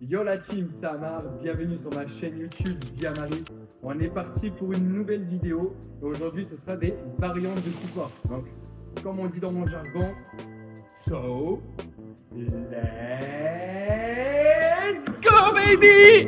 Yo la team, c'est Amar, bienvenue sur ma chaîne YouTube Diamari. On est parti pour une nouvelle vidéo et aujourd'hui ce sera des variantes de support. Donc, comme on dit dans mon jargon, so let's go baby!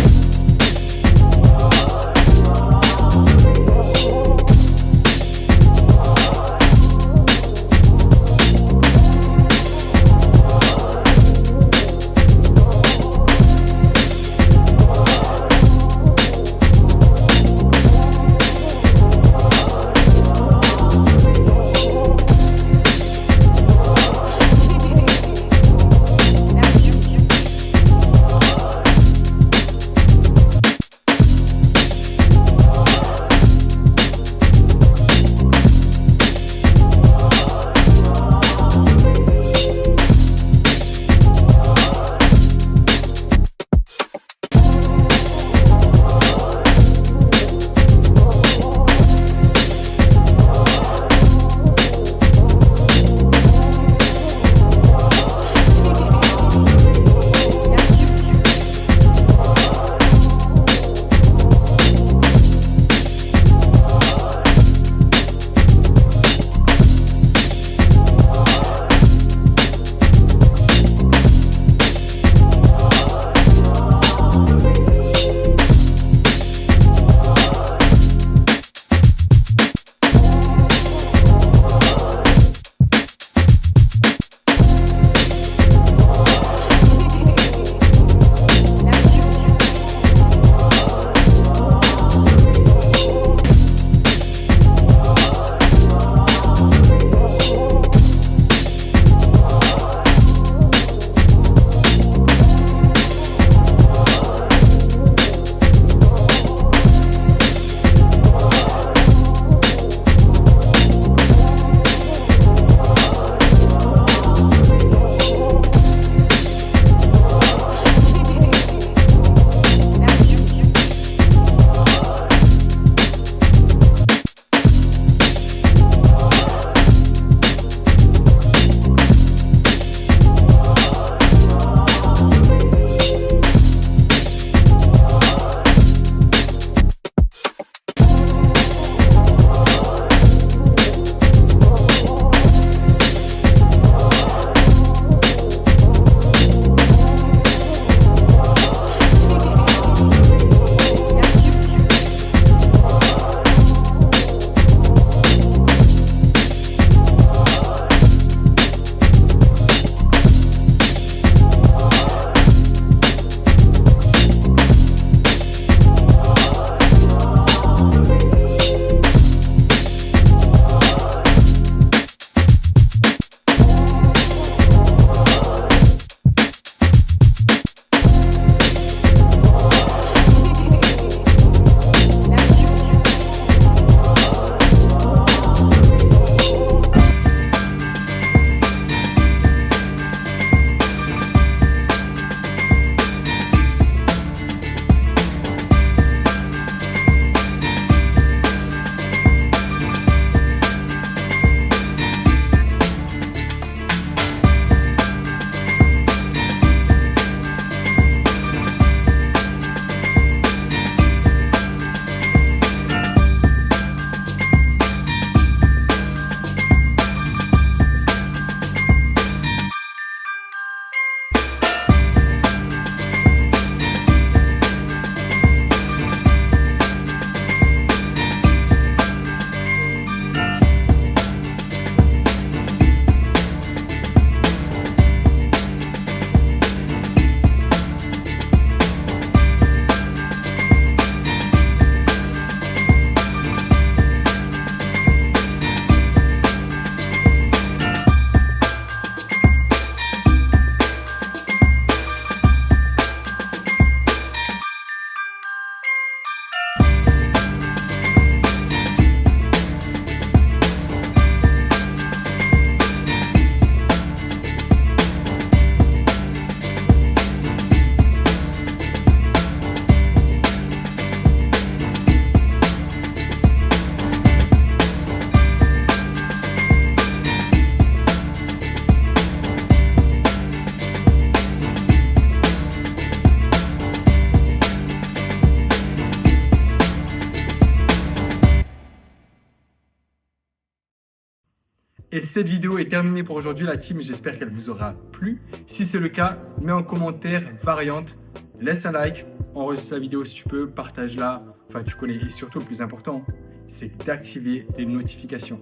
Et cette vidéo est terminée pour aujourd'hui, la team. J'espère qu'elle vous aura plu. Si c'est le cas, mets en commentaire variante, laisse un like, enregistre la vidéo si tu peux, partage-la. Enfin, tu connais. Et surtout, le plus important, c'est d'activer les notifications.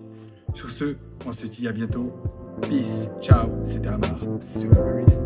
Sur ce, on se dit à bientôt. Peace, ciao, c'était Amar, sur Everest.